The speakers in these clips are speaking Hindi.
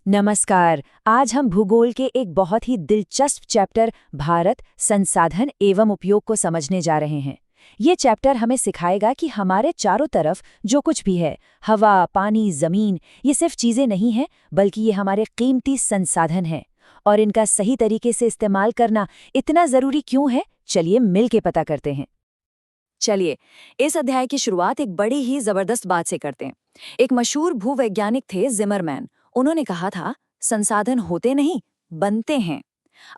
नमस्कार। आज हम भूगोल के एक बहुत ही दिलचस्प चैप्टर भारत संसाधन एवं उपयोग को समझने जा रहे हैं। ये चैप्टर हमें सिखाएगा कि हमारे चारों तरफ जो कुछ भी है, हवा, पानी, जमीन, ये सिर्फ चीजें नहीं हैं, बल्कि ये हमारे कीमती संसाधन हैं। और इनका सही तरीके से इस्तेमाल करना इतना जरूरी क्यों है, चलिए मिल के पता करते हैं। चलिए, इस अध्याय की शुरुआत एक बड़ी ही जबरदस्त बात से करते हैं। एक मशहूर भूवैज्ञानिक थे जिमरमैन। उन्होंने कहा था, संसाधन होते नहीं, बनते हैं।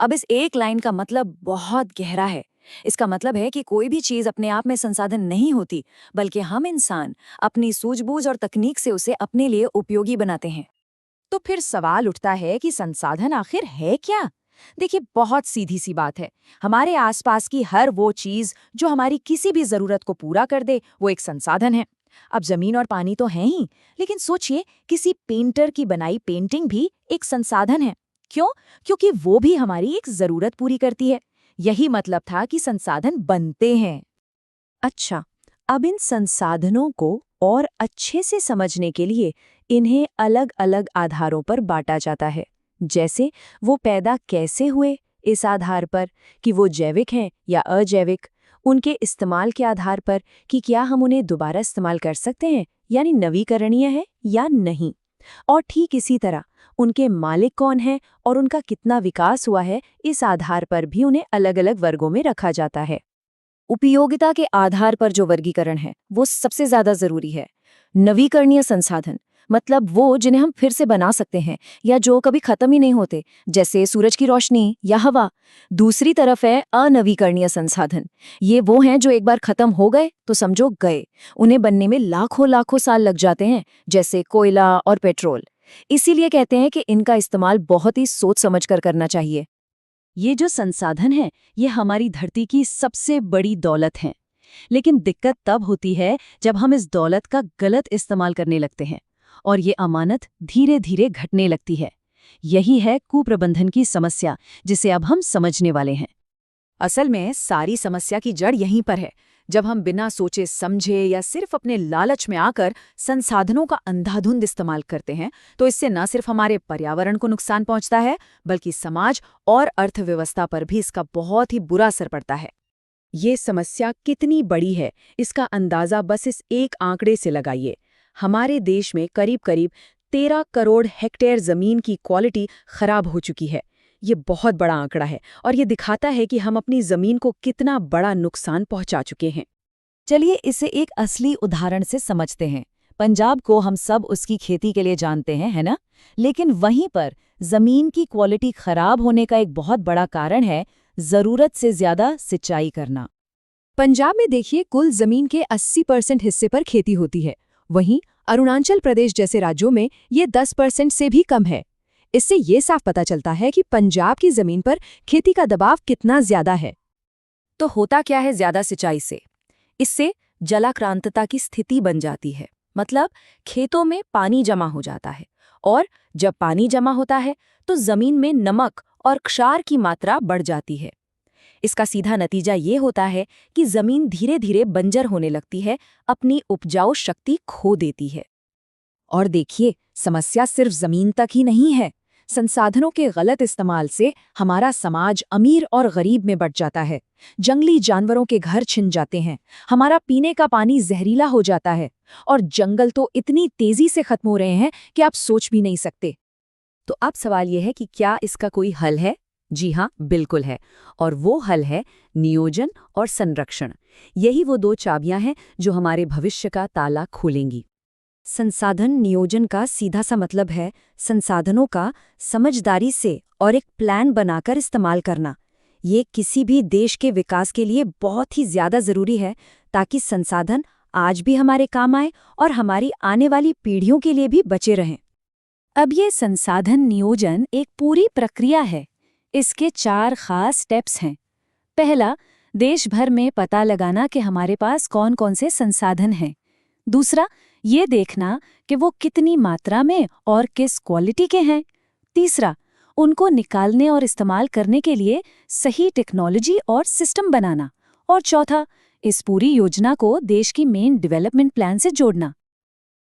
अब इस एक लाइन का मतलब बहुत गहरा है। इसका मतलब है कि कोई भी चीज अपने आप में संसाधन नहीं होती, बल्कि हम इंसान अपनी सूझबूझ और तकनीक से उसे अपने लिए उपयोगी बनाते हैं। तो फिर सवाल उठता है कि संसाधन आखिर है क्या? देखिए, बहुत सीधी सी बात है। हमारे आसपास की हर वो चीज जो हमारी किसी भी जरूरत को पूरा कर दे, वो एक संसाधन है। अब जमीन और पानी तो हैं ही, लेकिन सोचिए, किसी पेंटर की बनाई पेंटिंग भी एक संसाधन है। क्यों? क्योंकि वो भी हमारी एक जरूरत पूरी करती है। यही मतलब था कि संसाधन बनते हैं। अच्छा, अब इन संसाधनों को और अच्छे से समझने के लिए इन्हें अलग-अलग आधारों पर बांटा जाता है। जैसे वो पैदा कैसे हुए, इस आधार पर कि वो जैविक हैं या अजैविक, उनके इस्तेमाल के आधार पर कि क्या हम उन्हें दोबारा इस्तेमाल कर सकते हैं, यानी नवीकरणीय है या नहीं। और ठीक इसी तरह उनके मालिक कौन हैं और उनका कितना विकास हुआ है, इस आधार पर भी उन्हें अलग-अलग वर्गों में रखा जाता है। उपयोगिता के आधार पर जो वर्गीकरण है, वो सबसे ज्यादा जरूरी है। नवीकरणीय संसाधन मतलब वो जिन्हें हम फिर से बना सकते हैं या जो कभी खत्म ही नहीं होते, जैसे सूरज की रोशनी या हवा। दूसरी तरफ है अनवीकरणीय संसाधन। ये वो हैं जो एक बार खत्म हो गए तो समझो गए। उन्हें बनने में लाखों लाखों साल लग जाते हैं, जैसे कोयला और पेट्रोल। इसीलिए कहते हैं कि इनका इस्तेमाल बहुत ही सोच समझ कर करना चाहिए। ये जो संसाधन हैं, ये हमारी धरती की सबसे बड़ी दौलत हैं। लेकिन दिक्कत तब होती है जब हम इस दौलत का गलत इस्तेमाल करने लगते हैं और ये अमानत धीरे धीरे घटने लगती है। यही है कुप्रबंधन की समस्या, जिसे अब हम समझने वाले हैं। असल में सारी समस्या की जड़ यहीं पर है। जब हम बिना सोचे समझे या सिर्फ अपने लालच में आकर संसाधनों का अंधाधुंध इस्तेमाल करते हैं, तो इससे न सिर्फ हमारे पर्यावरण को नुकसान पहुंचता है, बल्कि समाज और अर्थव्यवस्था पर भी इसका बहुत ही बुरा असर पड़ता है। ये समस्या कितनी बड़ी है, इसका अंदाजा बस इस एक आंकड़े से लगाइए। हमारे देश में करीब करीब 13 करोड़ हेक्टेयर जमीन की क्वालिटी खराब हो चुकी है। ये बहुत बड़ा आंकड़ा है और ये दिखाता है कि हम अपनी जमीन को कितना बड़ा नुकसान पहुंचा चुके हैं। चलिए इसे एक असली उदाहरण से समझते हैं। पंजाब को हम सब उसकी खेती के लिए जानते हैं, है ना? लेकिन वहीं पर जमीन की क्वालिटी खराब होने का एक बहुत बड़ा कारण है जरूरत से ज्यादा सिंचाई करना। पंजाब में देखिए, कुल जमीन के 80% हिस्से पर खेती होती है। वहीं अरुणाचल प्रदेश जैसे राज्यों में ये 10% से भी कम है। इससे ये साफ पता चलता है कि पंजाब की जमीन पर खेती का दबाव कितना ज्यादा है। तो होता क्या है ज्यादा सिंचाई से? इससे जलाक्रांतता की स्थिति बन जाती है। मतलब खेतों में पानी जमा हो जाता है, और जब पानी जमा होता है तो जमीन में नमक और क्षार की मात्रा बढ़ जाती है। इसका सीधा नतीजा ये होता है कि जमीन धीरे धीरे बंजर होने लगती है, अपनी उपजाऊ शक्ति खो देती है। और देखिए, समस्या सिर्फ जमीन तक ही नहीं है। संसाधनों के गलत इस्तेमाल से हमारा समाज अमीर और गरीब में बंट जाता है। जंगली जानवरों के घर छिन जाते हैं, हमारा पीने का पानी जहरीला हो जाता है, और जंगल तो इतनी तेजी से खत्म हो रहे हैं कि आप सोच भी नहीं सकते। तो अब सवाल यह है कि क्या इसका कोई हल है? जी हाँ, बिल्कुल है। और वो हल है नियोजन और संरक्षण। यही वो दो चाबियां हैं जो हमारे भविष्य का ताला खोलेंगी। संसाधन नियोजन का सीधा सा मतलब है संसाधनों का समझदारी से और एक प्लान बनाकर इस्तेमाल करना। ये किसी भी देश के विकास के लिए बहुत ही ज्यादा जरूरी है, ताकि संसाधन आज भी हमारे काम आए और हमारी आने वाली पीढ़ियों के लिए भी बचे रहें। अब ये संसाधन नियोजन एक पूरी प्रक्रिया है। इसके 4 खास स्टेप्स हैं। पहला, देश भर में पता लगाना कि हमारे पास कौन कौन से संसाधन हैं। दूसरा, ये देखना कि वो कितनी मात्रा में और किस क्वालिटी के हैं। तीसरा, उनको निकालने और इस्तेमाल करने के लिए सही टेक्नोलॉजी और सिस्टम बनाना। और चौथा, इस पूरी योजना को देश की मेन डेवलपमेंट प्लान से जोड़ना।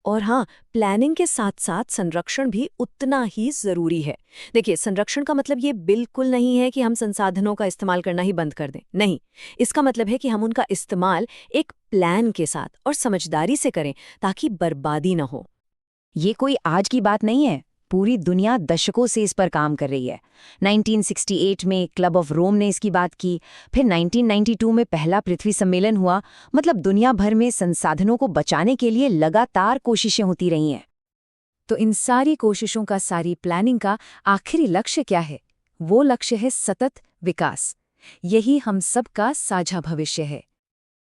और हाँ, प्लानिंग के साथ साथ संरक्षण भी उतना ही जरूरी है। देखिए, संरक्षण का मतलब ये बिल्कुल नहीं है कि हम संसाधनों का इस्तेमाल करना ही बंद कर दें। नहीं, इसका मतलब है कि हम उनका इस्तेमाल एक प्लान के साथ और समझदारी से करें ताकि बर्बादी न हो। ये कोई आज की बात नहीं है, पूरी दुनिया दशकों से इस पर काम कर रही है। 1968 में क्लब ऑफ रोम ने इसकी बात की, फिर 1992 में पहला पृथ्वी सम्मेलन हुआ। मतलब दुनिया भर में संसाधनों को बचाने के लिए लगातार कोशिशें होती रही हैं। तो इन सारी कोशिशों का, सारी प्लानिंग का आखिरी लक्ष्य क्या है? वो लक्ष्य है सतत विकास। यही हम सबका साझा भविष्य है।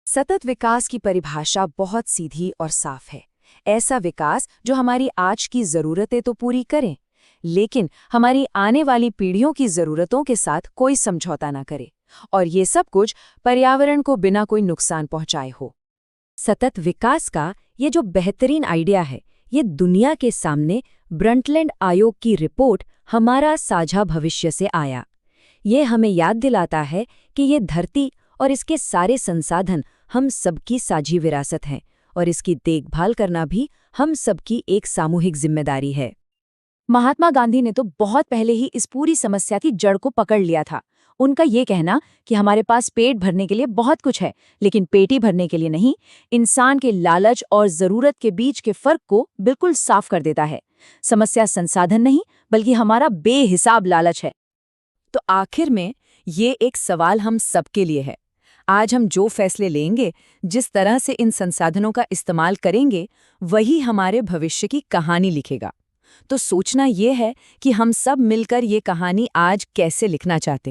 सतत विकास की परिभाषा बहुत सीधी और साफ है। ऐसा विकास जो हमारी आज की जरूरतें तो पूरी करें, लेकिन हमारी आने वाली पीढ़ियों की जरूरतों के साथ कोई समझौता ना करे, और ये सब कुछ पर्यावरण को बिना कोई नुकसान पहुंचाए हो। सतत विकास का ये जो बेहतरीन आइडिया है, ये दुनिया के सामने ब्रंटलैंड आयोग की रिपोर्ट हमारा साझा भविष्य से आया। ये हमें याद दिलाता है कि ये धरती और इसके सारे संसाधन हम सबकी साझी विरासत हैं, और इसकी देखभाल करना भी हम सबकी एक सामूहिक जिम्मेदारी है। महात्मा गांधी ने तो बहुत पहले ही इस पूरी समस्या की जड़ को पकड़ लिया था। उनका ये कहना कि हमारे पास पेट भरने के लिए बहुत कुछ है, लेकिन पेटी भरने के लिए नहीं, इंसान के लालच और जरूरत के बीच के फर्क को बिल्कुल साफ कर देता है। समस्या संसाधन नहीं, बल्कि हमारा बेहिसाब लालच है। तो आखिर में ये एक सवाल हम सबके लिए है। आज हम जो फैसले लेंगे, जिस तरह से इन संसाधनों का इस्तेमाल करेंगे, वही हमारे भविष्य की कहानी लिखेगा। तो सोचना ये है कि हम सब मिलकर ये कहानी आज कैसे लिखना चाहते हैं।